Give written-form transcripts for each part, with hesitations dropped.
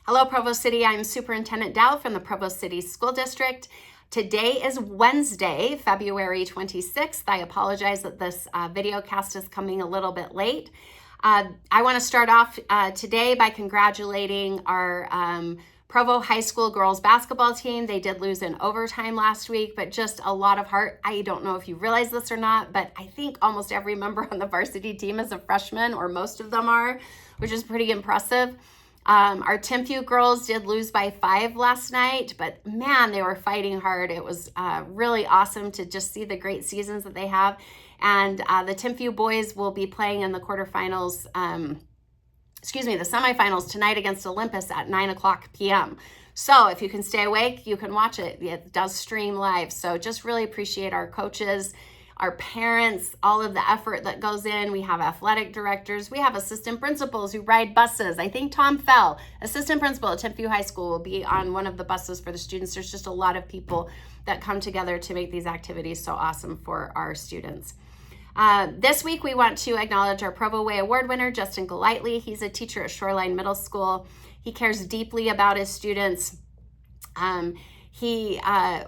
Hello, Provo City. I'm Superintendent Dow from the Provo City School District. Today is Wednesday, February 26th. I apologize that this video cast is coming a little bit late. I want to start off today by congratulating our Provo High School girls basketball team. They did lose in overtime last week, but just a lot of heart. I don't know if you realize this or not, but I think almost every member on the varsity team is a freshman, or most of them are, which is pretty impressive. Our Timpview girls did lose by 5 last night, but man, they were fighting hard. It was really awesome to just see the great seasons that they have. And the Timpview boys will be playing in the quarterfinals, the semifinals tonight against Olympus at 9:00 p.m. So if you can stay awake, you can watch it. It does stream live. So just really appreciate our coaches, our parents, all of the effort that goes in. We have athletic directors. We have assistant principals who ride buses. I think Tom Fell, assistant principal at Timpview High School, will be on one of the buses for the students. There's just a lot of people that come together to make these activities so awesome for our students. This week, we want to acknowledge our Provo Way Award winner, Justin Golightly. He's a teacher at Shoreline Middle School. He cares deeply about his students. He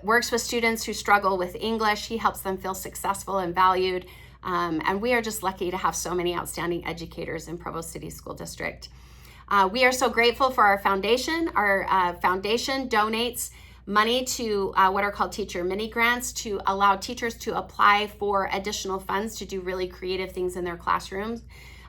works with students who struggle with English. He helps them feel successful and valued. And we are just lucky to have so many outstanding educators in Provo City School District. We are so grateful for our foundation. Our foundation donates money to what are called teacher mini grants to allow teachers to apply for additional funds to do really creative things in their classrooms.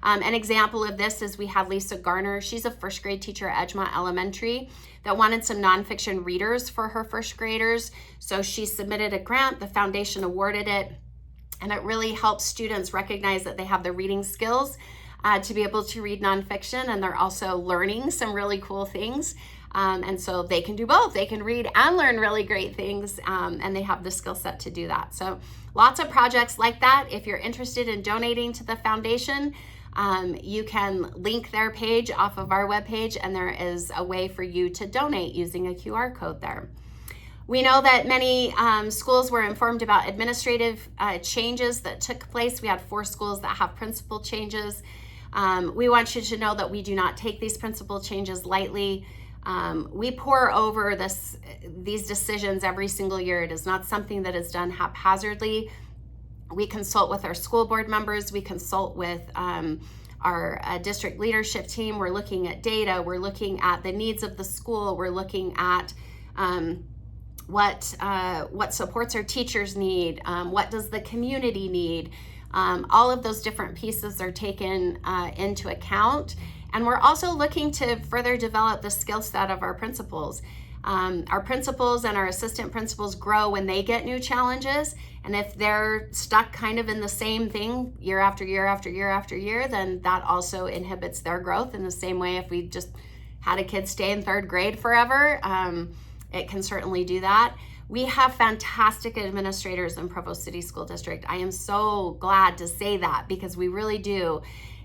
An example of this is we have Lisa Garner. She's a first grade teacher at Edgemont Elementary that wanted some nonfiction readers for her first graders. So she submitted a grant, the foundation awarded it, and it really helps students recognize that they have the reading skills to be able to read nonfiction, and they're also learning some really cool things. And so they can do both. They can read and learn really great things, and they have the skill set to do that. So lots of projects like that. If you're interested in donating to the foundation, you can link their page off of our webpage, and there is a way for you to donate using a QR code there. We know that many schools were informed about administrative changes that took place. We had 4 schools that have principal changes. We want you to know that we do not take these principal changes lightly. We pore over these decisions every single year. It is not something that is done haphazardly. We consult with our school board members. We consult with our district leadership team. We're looking at data. We're looking at the needs of the school. We're looking at what supports our teachers need. What does the community need? All of those different pieces are taken into account. And we're also looking to further develop the skill set of our principals. Our principals and our assistant principals grow when they get new challenges. And if they're stuck kind of in the same thing year after year after year after year, then that also inhibits their growth. In the same way, if we just had a kid stay in 3rd grade forever, it can certainly do that. We have fantastic administrators in Provo City School District. I am so glad to say that, because we really do.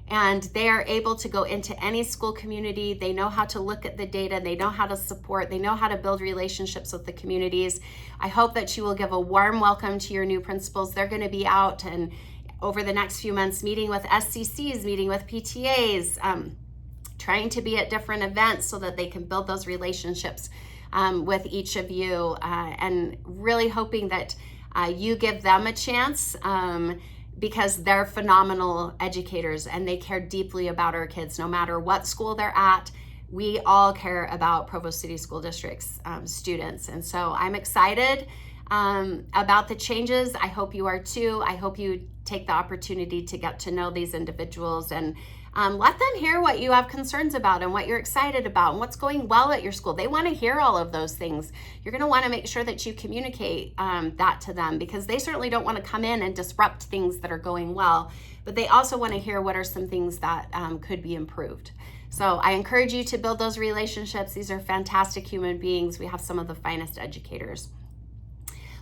And they are able to go into any school community. They know how to look at the data. They know how to support. They know how to build relationships with the communities. I hope that you will give a warm welcome to your new principals. They're going to be out and over the next few months meeting with SCCs, meeting with PTAs, trying to be at different events so that they can build those relationships with each of you, and really hoping that you give them a chance, because they're phenomenal educators and they care deeply about our kids. No matter what school they're at, we all care about Provo City School District's students. And so I'm excited about the changes. I hope you are too. I hope you take the opportunity to get to know these individuals and let them hear what you have concerns about and what you're excited about and what's going well at your school. They want to hear all of those things. You're going to want to make sure that you communicate that to them, because they certainly don't want to come in and disrupt things that are going well, but they also want to hear what are some things that could be improved. So I encourage you to build those relationships. These are fantastic human beings. We have some of the finest educators.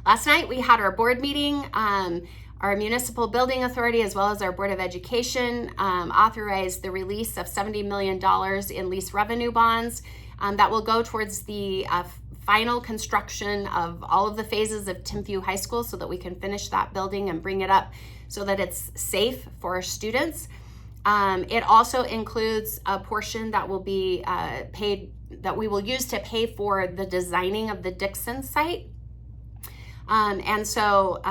Last night we had our board meeting. Our Municipal Building Authority, as well as our Board of Education, authorized the release of $70 million in lease revenue bonds that will go towards the final construction of all of the phases of Timpview High School, so that we can finish that building and bring it up so that it's safe for our students. It also includes a portion that will be paid, that we will use to pay for the designing of the Dixon site. And so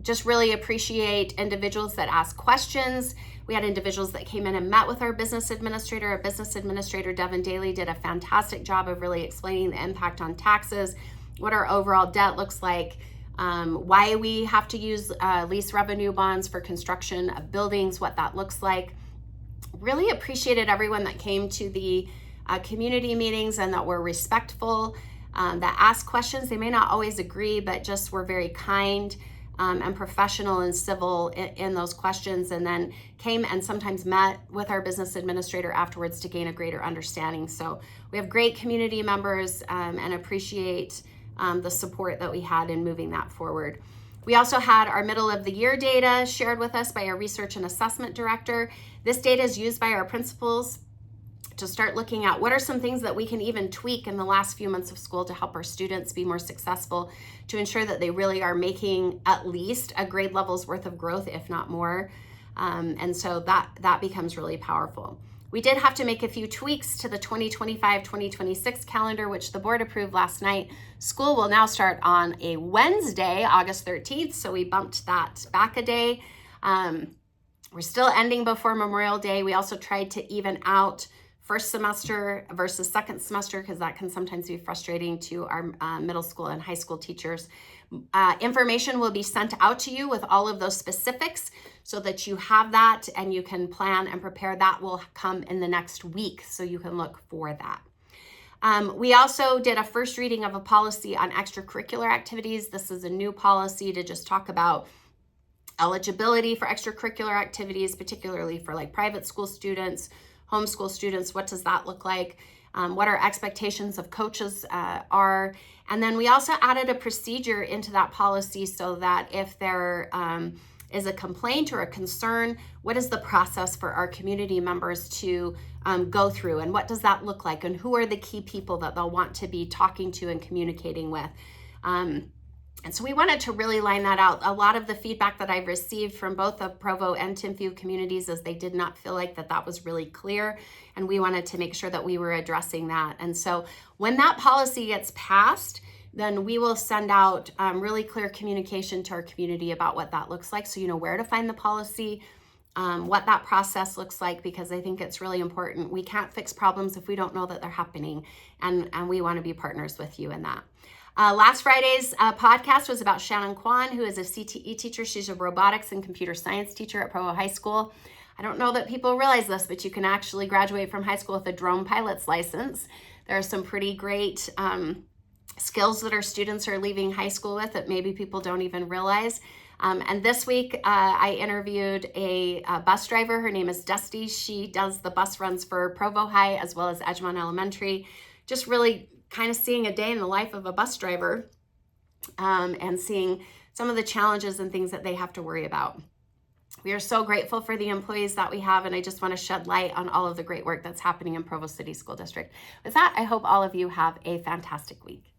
just really appreciate individuals that ask questions. We had individuals that came in and met with our business administrator. Our business administrator, Devin Daly, did a fantastic job of really explaining the impact on taxes, what our overall debt looks like, why we have to use lease revenue bonds for construction of buildings, what that looks like. Really appreciated everyone that came to the community meetings and that were respectful, that asked questions. They may not always agree, but just were very kind and professional and civil in those questions, and then came and sometimes met with our business administrator afterwards to gain a greater understanding. So we have great community members and appreciate the support that we had in moving that forward. We also had our middle of the year data shared with us by our research and assessment director. This data is used by our principals to start looking at what are some things that we can even tweak in the last few months of school to help our students be more successful, to ensure that they really are making at least a grade level's worth of growth, if not more. And so that becomes really powerful. We did have to make a few tweaks to the 2025-2026 calendar, which the board approved last night. School will now start on a Wednesday, August 13th, so we bumped that back a day. We're still ending before Memorial Day. We also tried to even out first semester versus second semester, because that can sometimes be frustrating to our middle school and high school teachers. Information will be sent out to you with all of those specifics so that you have that and you can plan and prepare. That will come in the next week, so you can look for that. We also did a first reading of a policy on extracurricular activities. This is a new policy to just talk about eligibility for extracurricular activities, particularly for like private school students, homeschool students. What does that look like? What our expectations of coaches are. And then we also added a procedure into that policy so that if there is a complaint or a concern, what is the process for our community members to go through, and what does that look like, and who are the key people that they'll want to be talking to and communicating with. And so we wanted to really line that out. A lot of the feedback that I've received from both the Provo and Timpview communities is they did not feel like that was really clear, and we wanted to make sure that we were addressing that. And so when that policy gets passed, then we will send out really clear communication to our community about what that looks like, so you know where to find the policy, what that process looks like, because I think it's really important. We can't fix problems if we don't know that they're happening, and we want to be partners with you in that. Last Friday's podcast was about Shannon Kwan, who is a CTE teacher. She's a robotics and computer science teacher at Provo High School. I don't know that people realize this, but you can actually graduate from high school with a drone pilot's license. There are some pretty great skills that our students are leaving high school with that maybe people don't even realize. And this week, I interviewed a bus driver. Her name is Dusty. She does the bus runs for Provo High as well as Edgemont Elementary. Just really kind of seeing a day in the life of a bus driver and seeing some of the challenges and things that they have to worry about. We are so grateful for the employees that we have, and I just want to shed light on all of the great work that's happening in Provo City School District. With that, I hope all of you have a fantastic week.